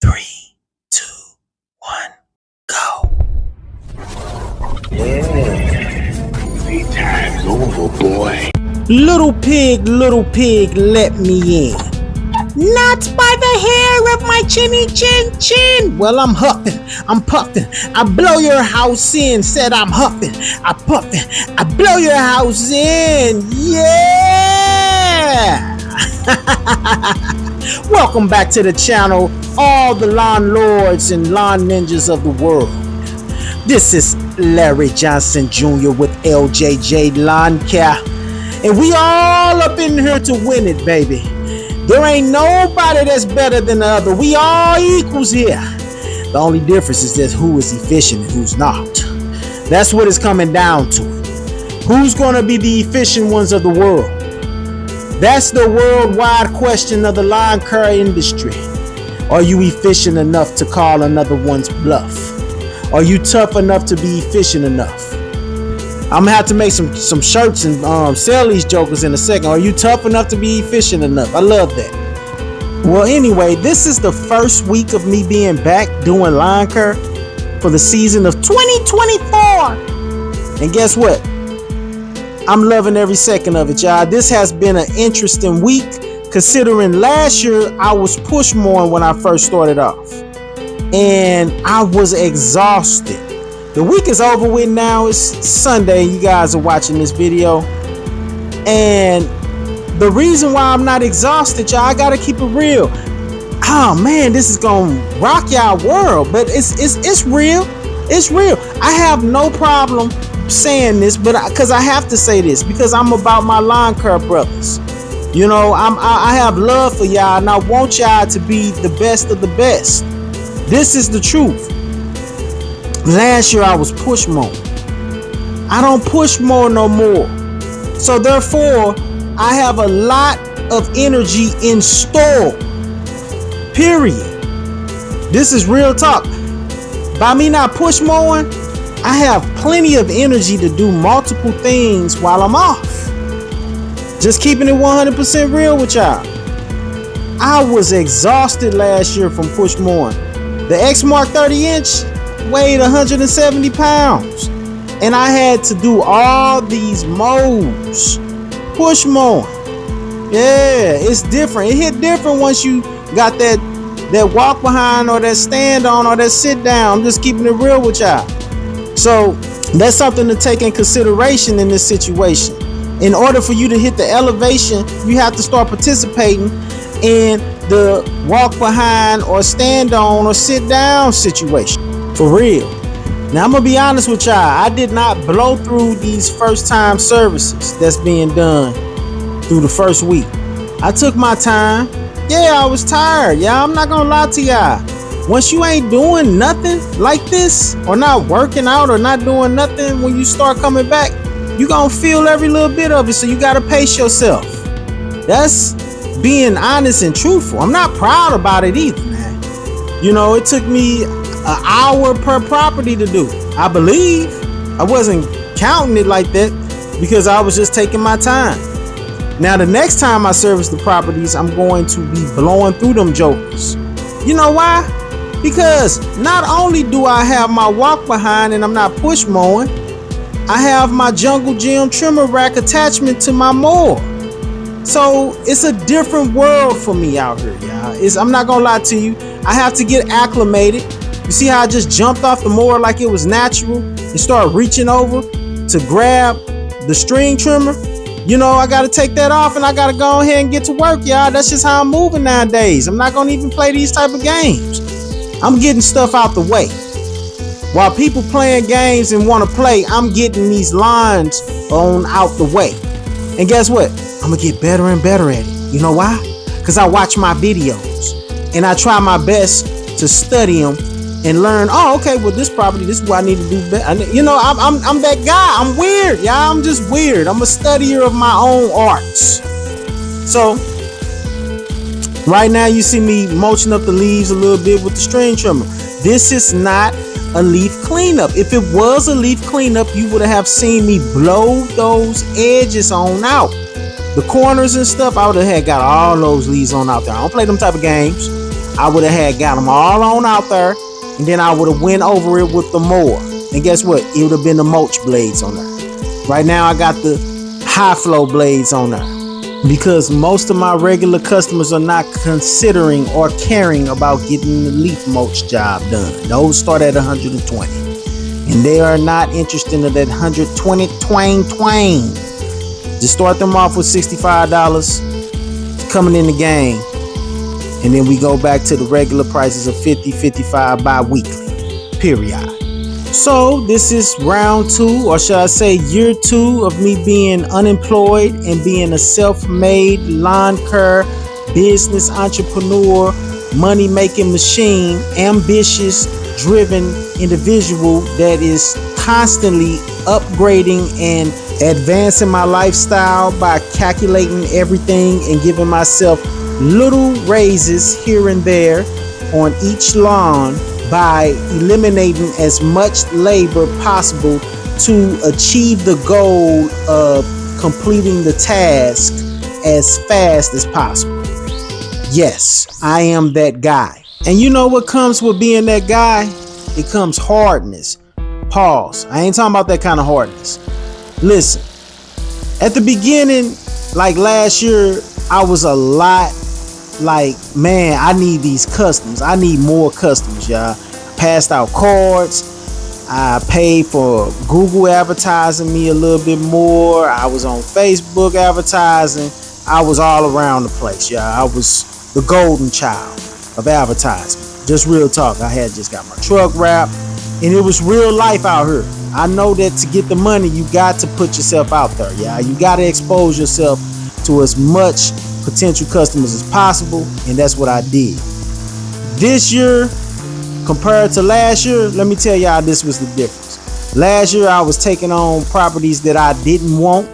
3, 2, 1, go. Yeah. Time's over, boy. Little pig, let me in. Not by the hair of my chinny chin. Well, I'm huffing, I'm puffing. I blow your house in. Said I'm huffing, I puffing. I blow your house in. Yeah. Welcome back to the channel, all the lawn lords and lawn ninjas of the world. This is Larry Johnson Jr. with LJJ Lawncare, and we all up in here to win it, baby. There ain't nobody that's better than the other. We all equals here. The only difference is just who is efficient and who's not. That's what it's coming down to. Who's gonna be the efficient ones of the world? That's the worldwide question of the lawn care industry. Are you efficient enough to call another one's bluff? Are you tough enough to be efficient enough? I'm gonna have to make some shirts and sell these jokers in a second. Are you tough enough to be efficient enough? I love that. Well, anyway, this is the first week of me being back doing lawn care for the season of 2024. And guess what? I'm loving every second of it, y'all. This has been an interesting week, considering last year I was push mowing when I first started off. And I was exhausted. The week is over with now. It's Sunday. You guys are watching this video. And the reason why I'm not exhausted, y'all, I gotta keep it real. Oh man, this is gonna rock y'all world. But it's real. It's real. I have no problem saying this, but because I have to say this, because I'm about my lawn care brothers. You know, I have love for y'all, and I want y'all to be the best of the best. This is the truth. Last year I was push mowing. I don't push mow no more. So therefore, I have a lot of energy in store. Period. This is real talk. By me not push mowing, I have plenty of energy to do multiple things while I'm off. Just keeping it 100% real with y'all. I was exhausted last year from push mowing. The Exmark 30-inch weighed 170 pounds. And I had to do all these mows. Push mowing. Yeah, it's different. It hit different once you got that walk behind or that stand on or that sit down. I'm just keeping it real with y'all. So that's something to take in consideration in this situation. In order for you to hit the elevation, you have to start participating in the walk behind or stand on or sit down situation. For real. Now I'm gonna be honest with y'all. I did not blow through these first time services that's being done through the first week. I took my time. Yeah, I was tired. Yeah, I'm not gonna lie to y'all. Once you ain't doing nothing like this, or not working out, or not doing nothing, when you start coming back, you gonna feel every little bit of it. So you gotta pace yourself. That's being honest and truthful. I'm not proud about it either, man. You know, it took me an hour per property to do. I believe I wasn't counting it like that because I was just taking my time. Now the next time I service the properties, I'm going to be blowing through them jokers. You know why? Because not only do I have my walk behind and I'm not push mowing, I have my jungle gym trimmer rack attachment to my mower. So it's a different world for me out here, y'all. I'm not gonna lie to you. I have to get acclimated. You see how I just jumped off the mower like it was natural and started reaching over to grab the string trimmer? You know, I gotta take that off and I gotta go ahead and get to work, y'all. That's just how I'm moving nowadays. I'm not gonna even play these type of games. I'm getting stuff out the way. While people playing games and want to play, I'm getting these lines on out the way. And guess what? I'm gonna get better and better at it. You know why? Because I watch my videos and I try my best to study them and learn. Oh, okay, well, this property, this is what I need to do better. You know, I'm that guy. I'm weird, y'all. I'm just weird. I'm a studier of my own arts. So right now you see me mulching up the leaves a little bit with the string trimmer. This is not a leaf cleanup. If it was a leaf cleanup, you would have seen me blow those edges on out. The corners and stuff, I would have got all those leaves on out there. I don't play them type of games. I would have got them all on out there, and then I would have went over it with the mower. And guess what? It would have been the mulch blades on there. Right now, I got the high flow blades on there because most of my regular customers are not considering or caring about getting the leaf mulch job done. Those start at 120, and they are not interested in that 120 twain. Just start them off with $65 coming in the game, and then we go back to the regular prices of $50, $55 bi-weekly, period. So this is round 2, or should I say year 2 of me being unemployed and being a self-made lawn care business entrepreneur, money-making machine, ambitious, driven individual that is constantly upgrading and advancing my lifestyle by calculating everything and giving myself little raises here and there on each lawn by eliminating as much labor possible to achieve the goal of completing the task as fast as possible. Yes, I am that guy. And you know what comes with being that guy? It comes hardness. Pause. I ain't talking about that kind of hardness. Listen, at the beginning, like last year, I was a lot like, man, I need these customers. I need more customers, y'all. Passed out cards. I paid for Google advertising me a little bit more. I was on Facebook advertising. I was all around the place, y'all. I was the golden child of advertising. Just real talk. I had just got my truck wrapped, and it was real life out here. I know that to get the money, you got to put yourself out there, yeah. You got to expose yourself to as much potential customers as possible, and that's what I did. This year, compared to last year, let me tell y'all this was the difference. Last year, I was taking on properties that I didn't want,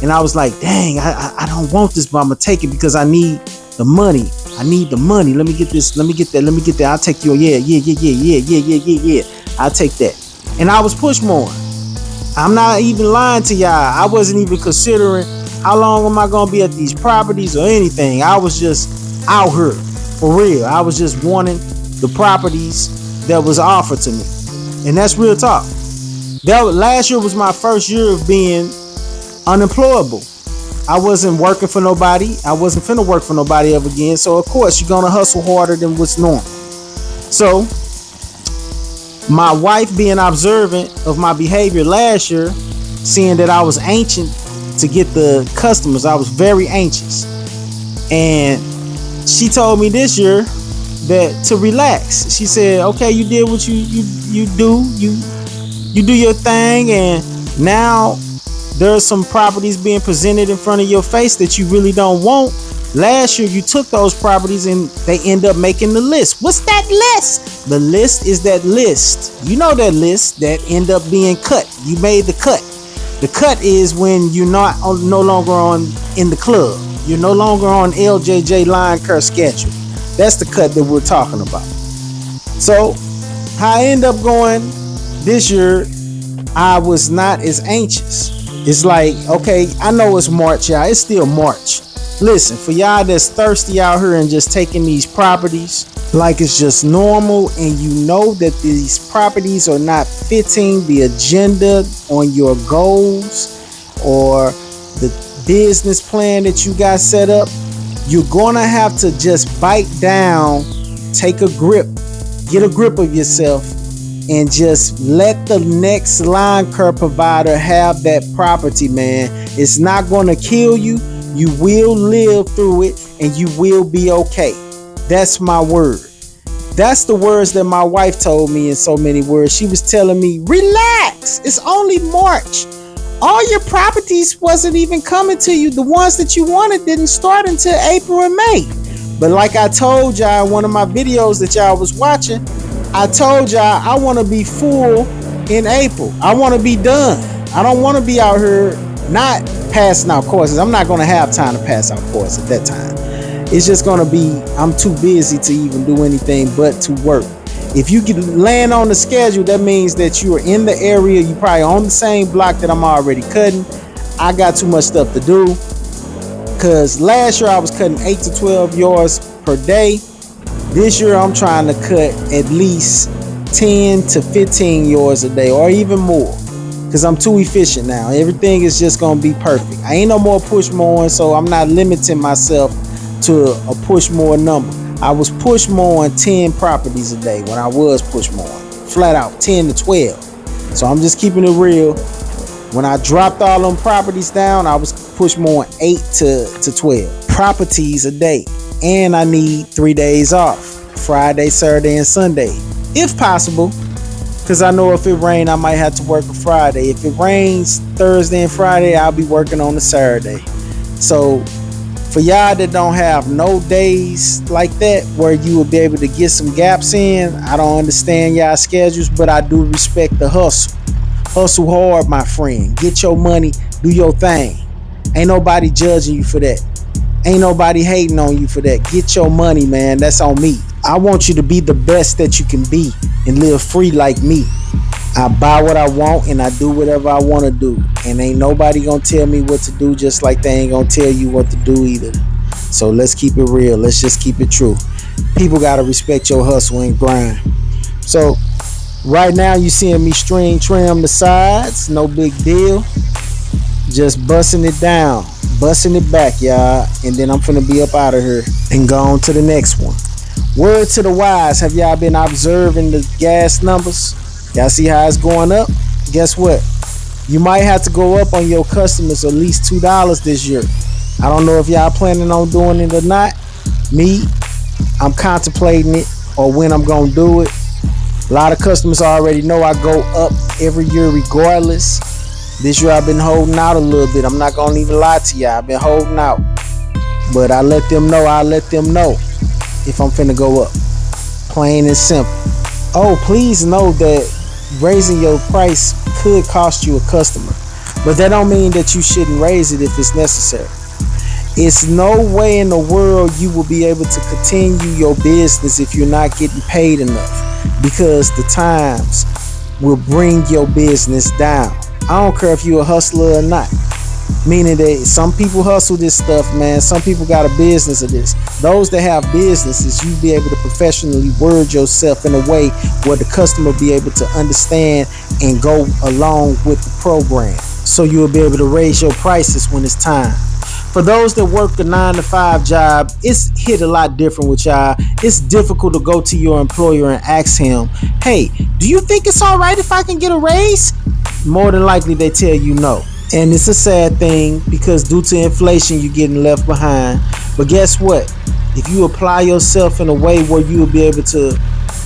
and I was like, dang, I don't want this, but I'm gonna take it because I need the money. I need the money. Let me get this. Let me get that. Let me get that. I'll take your yeah. I'll take that. And I was push more. I'm not even lying to y'all. I wasn't even considering how long am I gonna be at these properties or anything. I was just out here for real. I was just wanting the properties that was offered to me, and that's real talk. Last year was my first year of being unemployable. I wasn't working for nobody. I wasn't finna work for nobody ever again. So of course you're gonna hustle harder than what's normal. So my wife being observant of my behavior last year, seeing that I was anxious to get the customers, I was very anxious, and she told me this year that to relax. She said, okay, you did what you do your thing, and now there's some properties being presented in front of your face that you really don't want. Last year you took those properties and they end up making the list. What's that list? The list is that list. You know that list that end up being cut. You made the cut. The cut is when you're no longer in the club. You're no longer on LJJ Lawncare schedule. That's the cut that we're talking about. So how I end up going this year, I was not as anxious. It's like, okay, I know it's March, y'all. It's still March. Listen, for y'all that's thirsty out here and just taking these properties like it's just normal, and you know that these properties are not fitting the agenda on your goals or the business plan that you got set up, you're gonna have to just bite down, take a grip, get a grip of yourself, and just let the next lawn care provider have that property, man. It's not gonna kill you. You will live through it, and you will be okay. That's my word. That's the words that my wife told me in so many words. She was telling me, relax, it's only March. All your properties wasn't even coming to you. The ones that you wanted didn't start until April and May. But like I told y'all in one of my videos that y'all was watching, I told y'all I want to be full in April. I want to be done. I don't want to be out here not passing out courses. I'm not going to have time to pass out courses at that time. It's just going to be, I'm too busy to even do anything but to work. If you can land on the schedule, that means that you are in the area. You probably on the same block that I'm already cutting. I got too much stuff to do, because last year I was cutting 8 to 12 yards per day. This year I'm trying to cut at least 10 to 15 yards a day or even more, because I'm too efficient now. Everything is just gonna be perfect. I ain't no more push mowing, so I'm not limiting myself to a push mower number. I was push mowing 10 properties a day when I was push mowing, flat out 10 to 12. So I'm just keeping it real. When I dropped all them properties down, I was push mowing 8 to 12 properties a day, and I need 3 days off: Friday, Saturday, and Sunday, if possible. Because I know if it rains, I might have to work a Friday. If it rains Thursday and Friday, I'll be working on a Saturday. So for y'all that don't have no days like that where you will be able to get some gaps in, I don't understand y'all schedules, but I do respect the hustle. Hustle hard, my friend. Get your money, do your thing. Ain't nobody judging you for that. Ain't nobody hating on you for that. Get your money, man. That's on me. I want you to be the best that you can be and live free like me. I buy what I want and I do whatever I want to do. And ain't nobody gonna tell me what to do, just like they ain't gonna tell you what to do either. So let's keep it real. Let's just keep it true. People gotta respect your hustle and grind. So right now you seeing me string trim the sides. No big deal. Just busting it down. Busting it back, y'all. And then I'm finna be up out of here and go on to the next one. Word to the wise, have y'all been observing the gas numbers? Y'all see how it's going up? Guess what? You might have to go up on your customers at least $2 this year. I don't know if y'all planning on doing it or not. Me, I'm contemplating it or when I'm gonna do it. A lot of customers already know I go up every year regardless. This year I've been holding out a little bit. I'm not gonna even lie to y'all. I've been holding out. But I'll let them know if I'm finna go up. Plain and simple. Oh, please know that raising your price could cost you a customer, but that don't mean that you shouldn't raise it if it's necessary. It's no way in the world you will be able to continue your business if you're not getting paid enough, because the times will bring your business down. I don't care if you're a hustler or not. Meaning that some people hustle this stuff, man. Some people got a business of this. Those that have businesses, you be able to professionally word yourself in a way where the customer be able to understand and go along with the program. So you'll be able to raise your prices when it's time. For those that work the 9-to-5 job, it's hit a lot different with y'all. It's difficult to go to your employer and ask him, hey, do you think it's all right if I can get a raise? More than likely they tell you no. And it's a sad thing because due to inflation, you're getting left behind. But guess what? If you apply yourself in a way where you will be able to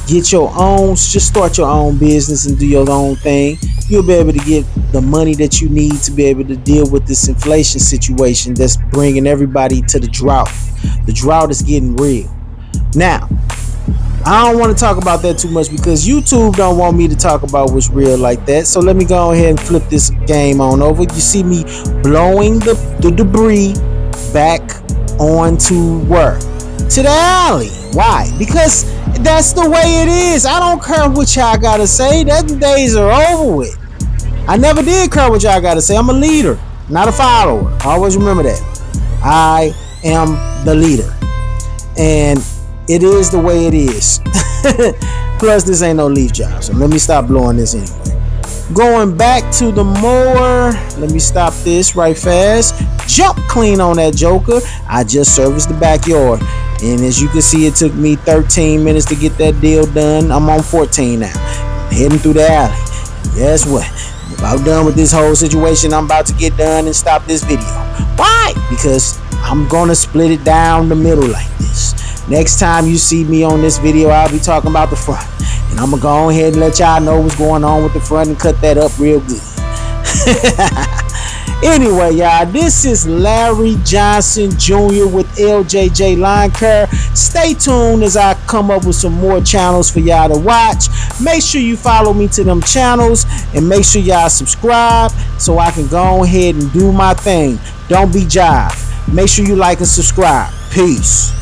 get your own, just start your own business and do your own thing, you'll be able to get the money that you need to be able to deal with this inflation situation that's bringing everybody to the drought. The drought is getting real. Now, I don't want to talk about that too much because YouTube don't want me to talk about what's real like that. So let me go ahead and flip this game on over. You see me blowing the debris back onto where? To the alley. Why? Because that's the way it is. I don't care what y'all gotta say. That days are over with. I never did care what y'all gotta say. I'm a leader, not a follower. Always remember that. I am the leader. And it is the way it is. Plus, this ain't no leaf job, so let me stop blowing this anyway. Going back to the mower, let me stop this right fast. Jump clean on that joker. I just serviced the backyard, and as you can see, it took me 13 minutes to get that deal done. I'm on 14 now. I'm heading through the alley. Guess what? I'm about done with this whole situation. I'm about to get done and stop this video. Why? Because I'm gonna split it down the middle like this. Next time you see me on this video, I'll be talking about the front. And I'm going to go ahead and let y'all know what's going on with the front and cut that up real good. Anyway, y'all, this is Larry Johnson Jr. with LJJ Lawncare. Stay tuned as I come up with some more channels for y'all to watch. Make sure you follow me to them channels and make sure y'all subscribe so I can go ahead and do my thing. Don't be jive. Make sure you like and subscribe. Peace.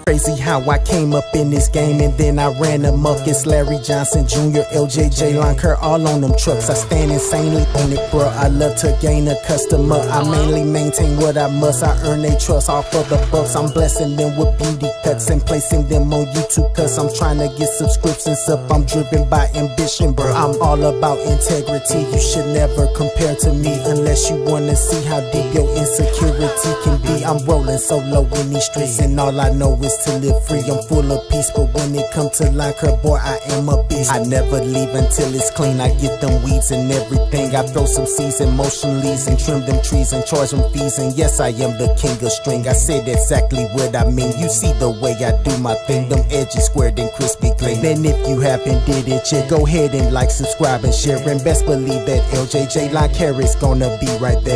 Crazy how I came up in this game and then I ran amok. It's Larry Johnson Jr., LJJ, Lawncare, all on them trucks. I stand insanely on it, bruh. I love to gain a customer. I mainly maintain what I must. I earn their trust off of the bucks. I'm blessing them with beauty cuts and placing them on YouTube, cause I'm trying to get subscriptions up. I'm driven by ambition, bruh. I'm all about integrity. You should never compare to me unless you wanna see how deep your insecurity can be. I'm rolling solo in these streets and all I know is to live free. I'm full of peace, but when it comes to Lawncare, boy, I am a beast. I never leave until it's clean. I get them weeds and everything. I throw some seeds and motion leaves and trim them trees and charge them fees. And yes, I am the king of string. I said exactly what I mean. You see the way I do my thing. Them edges squared and crispy clean. And if you haven't did it yet, go ahead and like, subscribe, and share. And best believe that LJJ Lawncare is gonna be right there.